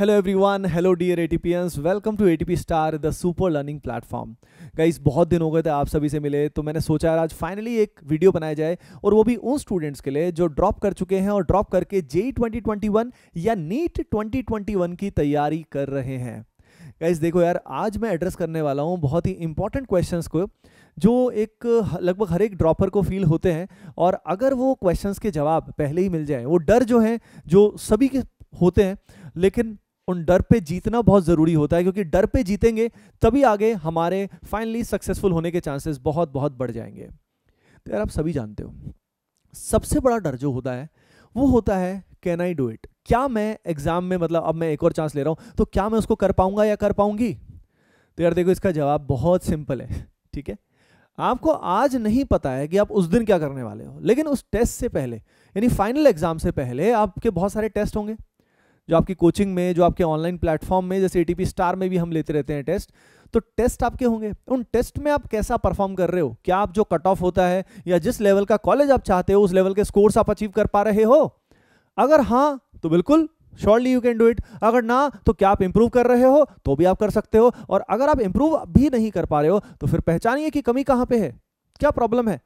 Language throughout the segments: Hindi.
Hello everyone, hello dear ATPians, welcome to ATP star the super learning platform. Guys, बहुत दिन हो गए थे आप सभी से मिले, तो मैंने सोचा यार आज फाइनली एक वीडियो बनाया जाए, और वो भी उन स्टूडेंट्स के लिए जो ड्रॉप कर चुके हैं और ड्रॉप करके जेईई 2021 या नीट 2021 की तैयारी कर रहे हैं। गाइस देखो यार, आज मैं एड्रेस करने वाला हूँ बहुत ही इंपॉर्टेंट क्वेश्चंस को, जो एक लगभग हर एक ड्रॉपर को फील होते हैं, और अगर वो क्वेश्चंस के जवाब पहले ही मिल जाए, वो डर जो है जो सभी के होते हैं, लेकिन उन डर पे जीतना बहुत ज़रूरी होता है, क्योंकि डर पे जीतेंगे तभी आगे हमारे फाइनली सक्सेसफुल होने के चांसेस बहुत बहुत बढ़ जाएंगे। तो यार आप सभी जानते हो, सबसे बड़ा डर जो होता है वो होता है कैन आई डू इट, क्या मैं एग्जाम में, मतलब अब मैं एक और चांस ले रहा हूं तो क्या मैं उसको कर पाऊंगा या कर पाऊंगी। तो यार देखो, इसका जवाब बहुत सिंपल है। ठीक है, आपको आज नहीं पता है कि आप उस दिन क्या करने वाले हो, लेकिन उस टेस्ट से पहले, यानी फाइनल एग्जाम से पहले आपके बहुत सारे टेस्ट होंगे, जो आपकी कोचिंग में, जो आपके ऑनलाइन प्लेटफॉर्म में, जैसे एटीपी स्टार में भी हम लेते रहते हैं टेस्ट, तो टेस्ट आपके होंगे। उन टेस्ट में आप कैसा परफॉर्म कर रहे हो, क्या आप जो कट ऑफ होता है या जिस लेवल का कॉलेज आप चाहते हो उस लेवल के स्कोर्स आप अचीव कर पा रहे हो। अगर हाँ तो बिल्कुल surely you can do it, अगर ना तो क्या आप इंप्रूव कर रहे हो तो भी आप कर सकते हो, और अगर आप इंप्रूव भी नहीं कर पा रहे हो तो फिर पहचानिए कि कमी कहाँ पे है, क्या प्रॉब्लम है,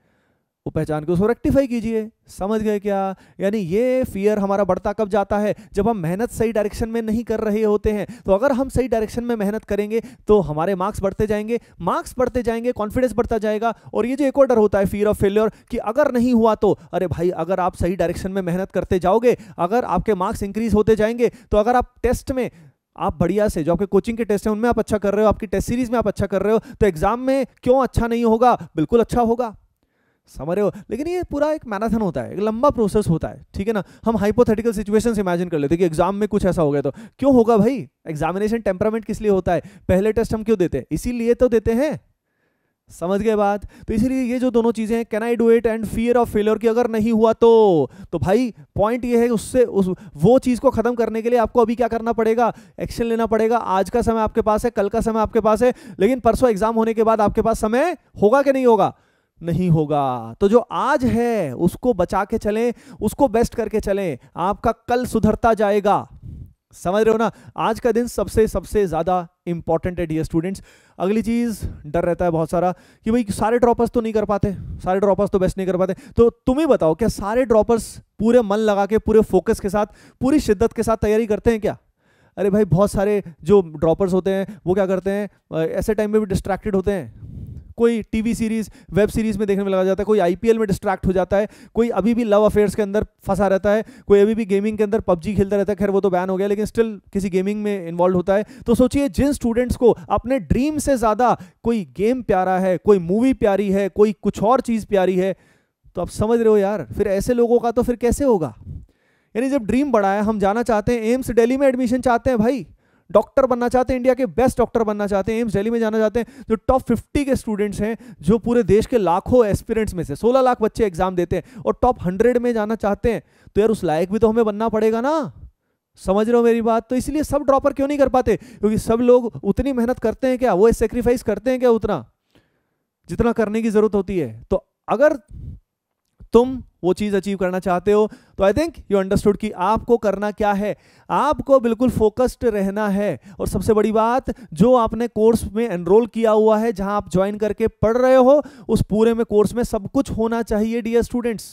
वो पहचान के उसको रेक्टिफाई कीजिए। समझ गए क्या? यानी ये फियर हमारा बढ़ता कब जाता है, जब हम मेहनत सही डायरेक्शन में नहीं कर रहे होते हैं। तो अगर हम सही डायरेक्शन में मेहनत करेंगे तो हमारे मार्क्स बढ़ते जाएंगे, कॉन्फिडेंस बढ़ता जाएगा। और ये जो एक और डर होता है, फियर ऑफ फेलियर, कि अगर नहीं हुआ तो, अरे भाई, अगर आप सही डायरेक्शन में मेहनत करते जाओगे, अगर आपके मार्क्स इंक्रीज होते जाएंगे, तो अगर आप टेस्ट में आप बढ़िया से, जो आपके कोचिंग के टेस्ट हैं उनमें आप अच्छा कर रहे हो, आपकी टेस्ट सीरीज में आप अच्छा कर रहे हो, तो एग्जाम में क्यों अच्छा नहीं होगा, बिल्कुल अच्छा होगा। समझ रहे हो? लेकिन ये पूरा एक मैराथन होता है, एक लंबा प्रोसेस होता है। ठीक है ना? हम हाइपोथेटिकल सिचुएशंस इमेजिन कर लेते हैं कि एग्जाम में कुछ ऐसा हो गया, तो क्यों होगा भाई? एग्जामिनेशन टेम्परामेंट किस लिए होता है, पहले टेस्ट हम क्यों देते हैं, इसीलिए तो देते हैं। समझ गए बात? तो इसीलिए ये जो दोनों चीजें हैं, can I do it and fear of failure, की अगर नहीं हुआ तो भाई पॉइंट ये है, उससे वो चीज को खत्म करने के लिए आपको अभी क्या करना पड़ेगा, एक्शन लेना पड़ेगा। आज का समय आपके पास है, कल का समय आपके पास है, लेकिन परसों एग्जाम होने के बाद आपके पास समय होगा कि नहीं होगा? नहीं होगा। तो जो आज है उसको बचा के चलें, उसको बेस्ट करके चलें, आपका कल सुधरता जाएगा। समझ रहे हो ना? आज का दिन सबसे सबसे ज्यादा इंपॉर्टेंट है डियर स्टूडेंट्स। अगली चीज, डर रहता है बहुत सारा कि भाई सारे ड्रॉपर्स तो नहीं कर पाते, सारे ड्रॉपर्स तो बेस्ट नहीं कर पाते। तो तुम ही बताओ, क्या सारे ड्रॉपर्स पूरे मन लगा के, पूरे फोकस के साथ, पूरी शिद्दत के साथ तैयारी करते हैं क्या? अरे भाई, बहुत सारे जो ड्रॉपर्स होते हैं वो क्या करते हैं, ऐसे टाइम में भी डिस्ट्रैक्टेड होते हैं। कोई टीवी सीरीज, वेब सीरीज में देखने में लगा जाता है, कोई आईपीएल में डिस्ट्रैक्ट हो जाता है, कोई अभी भी लव अफेयर्स के अंदर फंसा रहता है, कोई अभी भी गेमिंग के अंदर पबजी खेलता रहता है। खैर वो तो बैन हो गया, लेकिन स्टिल किसी गेमिंग में इन्वॉल्व होता है। तो सोचिए, जिन स्टूडेंट्स को अपने ड्रीम से ज्यादा कोई गेम प्यारा है, कोई मूवी प्यारी है, कोई कुछ और चीज प्यारी है, तो आप समझ रहे हो यार, फिर ऐसे लोगों का तो फिर कैसे होगा। यानी जब ड्रीम बड़ा है, हम जाना चाहते हैं एम्स दिल्ली में एडमिशन चाहते हैं भाई, डॉक्टर बनना चाहते हैं, इंडिया के बेस्ट डॉक्टर बनना चाहते हैं, एम्स दिल्ली में जाना चाहते हैं, जो टॉप 50 के स्टूडेंट्स हैं, जो पूरे देश के लाखों एस्पिरेंट्स में से 16 लाख बच्चे एग्जाम देते हैं, और टॉप 100 में जाना चाहते हैं, तो यार उस लायक भी तो हमें बनना पड़ेगा ना। समझ रहे हो मेरी बात? तो इसलिए सब ड्रॉपर क्यों नहीं कर पाते, क्योंकि सब लोग उतनी मेहनत करते हैं क्या, वो सेक्रीफाइस करते हैं क्या उतना, जितना करने की जरूरत होती है। तो अगर तुम वो चीज अचीव करना चाहते हो, तो आई थिंक यू अंडरस्टूड कि आपको करना क्या है। आपको बिल्कुल फोकस्ड रहना है, और सबसे बड़ी बात, जो आपने कोर्स में एनरोल किया हुआ है, जहां आप ज्वाइन करके पढ़ रहे हो, उस पूरे में कोर्स में सब कुछ होना चाहिए डियर स्टूडेंट्स।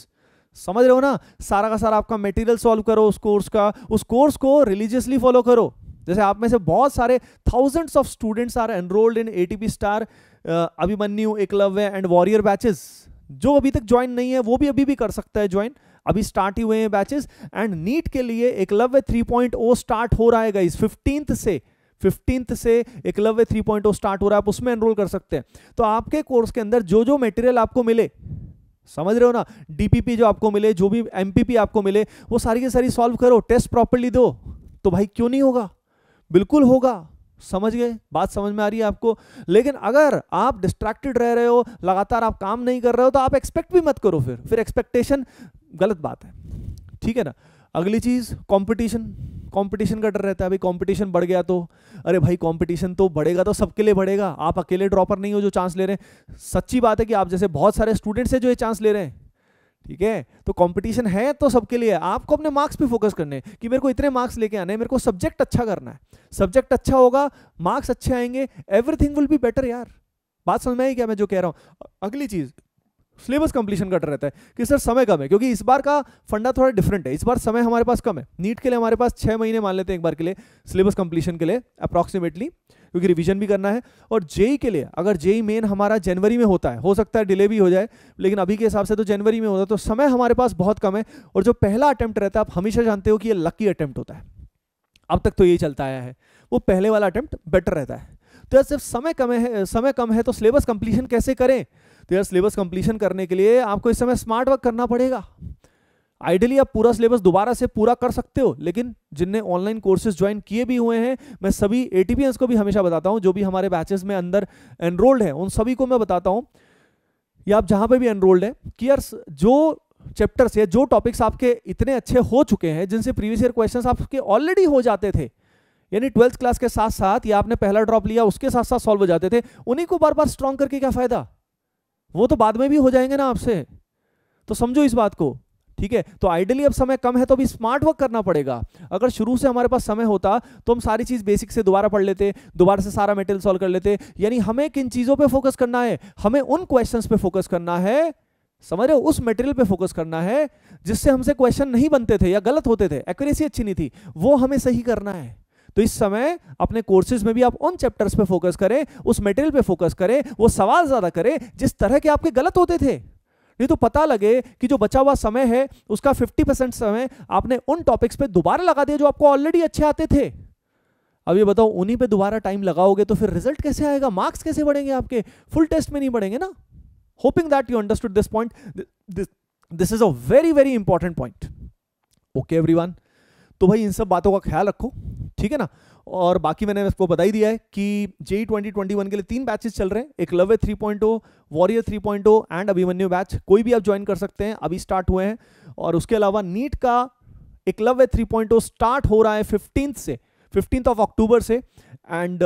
समझ रहे हो ना? सारा का सारा आपका मटेरियल सॉल्व करो उस कोर्स का, उस कोर्स को रिलीजियसली फॉलो करो। जैसे आप में से बहुत सारे thousands of students are enrolled in ATP star, Abhimanyu, Eklavya and warrior batches. जो अभी तक ज्वाइन नहीं है वो भी अभी भी कर सकता है ज्वाइन, अभी स्टार्ट ही हुए हैं बैचेस। एंड नीट के लिए एकलव्य 3.0 स्टार्ट हो रहा है गाइस, 15th से एकलव्य 3.0 स्टार्ट हो रहा है, आप उसमें एनरोल कर सकते हैं। तो आपके कोर्स के अंदर जो जो मटेरियल आपको मिले, समझ रहे हो ना, डीपीपी जो आपको मिले, जो भी एमपीपी आपको मिले, वो सारी की सारी सॉल्व करो, टेस्ट प्रॉपर्ली दो, तो भाई क्यों नहीं होगा, बिल्कुल होगा। समझ गए? बात समझ में आ रही है आपको? लेकिन अगर आप डिस्ट्रैक्टेड रह रहे हो, लगातार आप काम नहीं कर रहे हो, तो आप एक्सपेक्ट भी मत करो, फिर एक्सपेक्टेशन गलत बात है। ठीक है ना? अगली चीज, कंपटीशन का डर रहता है। भाई कंपटीशन बढ़ गया तो, अरे भाई कंपटीशन तो बढ़ेगा तो सबके लिए बढ़ेगा, आप अकेले ड्रॉपर नहीं हो जो चांस ले रहे हैं। सच्ची बात है कि आप जैसे बहुत सारे स्टूडेंट्स हैं जो ये चांस ले रहे हैं। ठीक है, तो कंपटीशन है तो सबके लिए। आपको अपने मार्क्स पे फोकस करने हैं कि मेरे को इतने मार्क्स लेके आने हैं, मेरे को सब्जेक्ट अच्छा करना है। सब्जेक्ट अच्छा होगा, मार्क्स अच्छे आएंगे, एवरीथिंग विल बी बेटर यार। बात समझ में आई क्या मैं जो कह रहा हूं? अगली चीज, सिलेबस कंप्लीशन का डर रहता है कि सर समय कम है, क्योंकि इस बार का फंडा थोड़ा डिफरेंट है। इस बार समय हमारे पास कम है। नीट के लिए हमारे पास 6 महीने मान लेते हैं एक बार के लिए सिलेबस कंप्लीशन के लिए अप्रॉक्सीमेटली, क्योंकि रिवीजन भी करना है। और जेई के लिए, अगर जेई मेन हमारा जनवरी में होता है, हो सकता है डिले भी हो जाए, लेकिन अभी के हिसाब से तो जनवरी में होता है, तो समय हमारे पास बहुत कम है। और जो पहला अटेम्प्ट रहता है, आप हमेशा जानते हो कि ये लकी अटेम्प्ट होता है, अब तक तो यही चलता आया है, वो पहले वाला अटेम्प्ट बेटर रहता है। तो यार सिर्फ समय कम है तो सिलेबस कंप्लीशन कैसे करें? तो यार सिलेबस कंप्लीशन करने के लिए आपको इस समय स्मार्ट वर्क करना पड़ेगा। आइडियली आप पूरा सिलेबस दोबारा से पूरा कर सकते हो, लेकिन जिनने ऑनलाइन कोर्सेज ज्वाइन किए भी हुए हैं, मैं सभी एटीपीएंस को भी हमेशा बताता हूं, जो भी हमारे बैचेस में अंदर एनरोल्ड है उन सभी को मैं बताता हूं, या आप जहां पे भी एनरोल्ड है, कि यार जो चैप्टर्स या जो टॉपिक्स आपके इतने अच्छे हो चुके हैं, जिनसे प्रीवियस ईयर क्वेश्चंस आपके ऑलरेडी हो जाते थे, यानी 12th क्लास के साथ साथ, या आपने पहला ड्रॉप लिया उसके साथ साथ सॉल्व हो जाते थे, उन्हीं को बार बार स्ट्रॉन्ग करके क्या फायदा? वो तो बाद में भी हो जाएंगे ना आपसे। तो समझो इस बात को, ठीक है? तो आइडियली अब समय कम है तो भी स्मार्ट वर्क करना पड़ेगा। अगर शुरू से हमारे पास समय होता तो हम सारी चीज बेसिक से दोबारा पढ़ लेते, दोबारा से सारा मटेरियल सॉल्व कर लेते। यानी हमें किन चीजों पे फोकस करना है? हमें उन क्वेश्चंस पे फोकस करना है, समझ रहे हो? उस मटेरियल पे फोकस करना है जिससे हमसे क्वेश्चन नहीं बनते थे या गलत होते थे, एक्यूरेसी अच्छी नहीं थी, वो हमें सही करना है। तो इस समय अपने कोर्सेज में भी आप उन चैप्टर्स पे फोकस करें, उस मटेरियल पे फोकस करें, वो सवाल ज्यादा करें जिस तरह के आपके गलत होते थे। नहीं तो पता लगे कि जो बचा हुआ समय है उसका 50% समय आपने उन टॉपिक्स पे दोबारा लगा दिया जो आपको ऑलरेडी अच्छे आते थे। अब ये बताओ, उन्हीं पे दोबारा टाइम लगाओगे तो फिर रिजल्ट कैसे आएगा? मार्क्स कैसे बढ़ेंगे आपके? फुल टेस्ट में नहीं बढ़ेंगे ना। Hoping that you understood this point. This is a very very important point. Okay everyone, तो भाई इन सब बातों का ख्याल रखो, ठीक है ना? और बाकी मैंने आपको बता ही दिया है कि जेई 2021 के लिए 3 बैचेस चल रहे हैं, Eklavya 3.0, warrior 3.0 and Abhimanyu batch. कोई भी आप ज्वाइन कर सकते हैं, अभी स्टार्ट हुए हैं। और उसके अलावा नीट का एकलव्य 3.0 स्टार्ट हो रहा है 15th ऑफ अक्टूबर से, and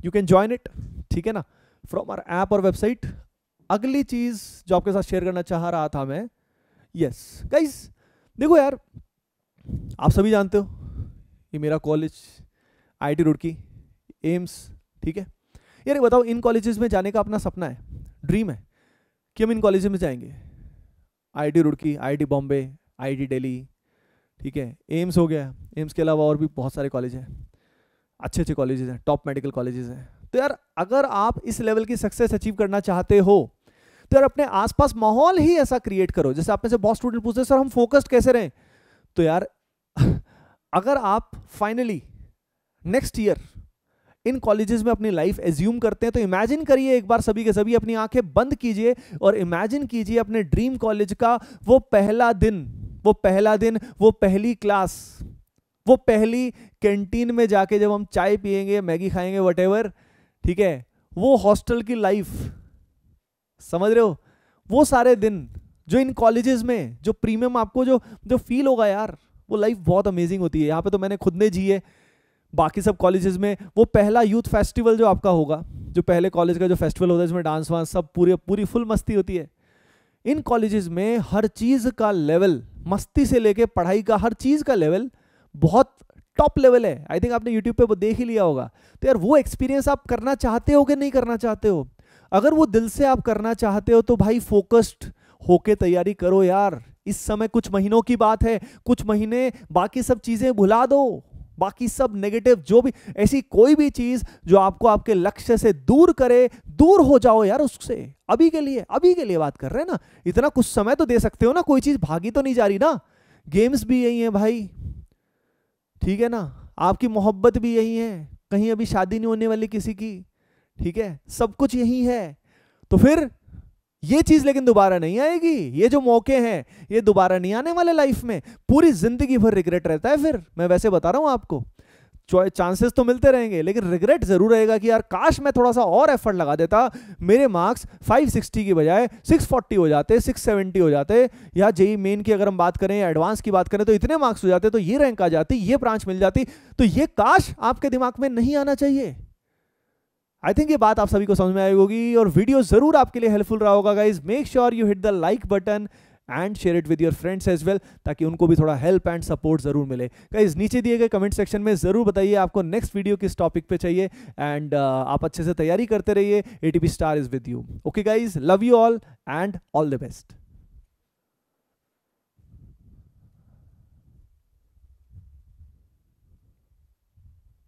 you can join it, ठीक है ना, फ्रॉम आवर ऐप और वेबसाइट। अगली चीज जो आपके साथ शेयर करना चाह रहा था मैं, यस गाइस, देखो यार, आप सभी जानते हो ये मेरा कॉलेज आईआईटी रुड़की, एम्स, ठीक है यार। बताओ, इन कॉलेजेस में जाने का अपना सपना है, ड्रीम है कि हम इन कॉलेजेस में जाएंगे। IIT Roorkee, IIT Bombay, IIT Delhi, ठीक है, एम्स हो गया। एम्स के अलावा और भी बहुत सारे कॉलेज हैं, अच्छे अच्छे कॉलेजेस हैं, टॉप मेडिकल कॉलेजेस हैं। तो यार अगर आप इस लेवल की सक्सेस अचीव करना चाहते हो तो यार अपने आसपास माहौल ही ऐसा क्रिएट करो। जैसे आप में से बहुत स्टूडेंट पूछते हैं सर हम फोकस्ड कैसे रहें, तो यार अगर आप finally next year in colleges में अपनी लाइफ एज्यूम करते हैं तो इमेजिन करिए एक बार, सभी के सभी अपनी आंखें बंद कीजिए और इमेजिन कीजिए अपने ड्रीम कॉलेज का वो पहला दिन, वो पहली क्लास, वो पहली कैंटीन में जाके जब हम चाय पिएंगे, मैगी खाएंगे, व्हाटएवर, ठीक है, वो हॉस्टल की लाइफ, समझ रहे हो? वो सारे दिन जो इन कॉलेजेस में, जो प्रीमियम आपको जो फील होगा यार, वो लाइफ बहुत अमेजिंग होती है। यहाँ पे तो मैंने खुद ने जी है। बाकी सब कॉलेजेस में वो पहला यूथ फेस्टिवल जो आपका होगा, जो पहले कॉलेज का जो फेस्टिवल होता है जिसमें डांस वांस सब पूरी फुल मस्ती होती है। इन कॉलेजेस में हर चीज का लेवल, मस्ती से लेके पढ़ाई का हर चीज का लेवल बहुत टॉप लेवल है। आई थिंक आपने यूट्यूब पे वो देख ही लिया होगा। तो यार वो एक्सपीरियंस आप करना चाहते हो कि नहीं करना चाहते हो? अगर वो दिल से आप करना चाहते हो तो भाई फोकस्ड होके तैयारी करो यार। इस समय कुछ महीनों की बात है, कुछ महीने बाकी सब चीजें भुला दो, बाकी सब नेगेटिव जो भी, ऐसी कोई भी चीज जो आपको आपके लक्ष्य से दूर करे, दूर हो जाओ यार उससे। अभी के लिए बात कर रहे हैं ना, इतना कुछ समय तो दे सकते हो ना, कोई चीज भागी तो नहीं जा रही ना। गेम्स भी यही है भाई, ठीक है ना, आपकी मोहब्बत भी यही है, कहीं अभी शादी नहीं होने वाली किसी की, ठीक है, सब कुछ यही है। तो फिर ये चीज लेकिन दोबारा नहीं आएगी। ये जो मौके हैं ये दोबारा नहीं आने वाले लाइफ में, पूरी जिंदगी भर रिग्रेट रहता है। फिर मैं वैसे बता रहा हूं आपको, चांसेस तो मिलते रहेंगे लेकिन रिग्रेट जरूर रहेगा कि यार काश मैं थोड़ा सा और एफर्ट लगा देता, मेरे मार्क्स 560 की बजाय 640 हो जाते, 670 हो जाते, या जेई मेन की अगर हम बात करें, एडवांस की बात करें तो इतने मार्क्स हो जाते, तो ये रैंक आ जाती, ये ब्रांच मिल जाती। तो ये काश आपके दिमाग में नहीं आना चाहिए। आई थिंक ये बात आप सभी को समझ में आई होगी और वीडियो जरूर आपके लिए हेल्पफुल रहा होगा guys. Make sure you hit the like button and share it with your friends as well, ताकि उनको भी थोड़ा हेल्प एंड सपोर्ट जरूर मिले। गाइस नीचे दिए गए कमेंट सेक्शन में जरूर बताइए आपको नेक्स्ट वीडियो किस टॉपिक पे चाहिए, एंड आप अच्छे से तैयारी करते रहिए। ATP star is with you. Okay guys, love you all and all the best.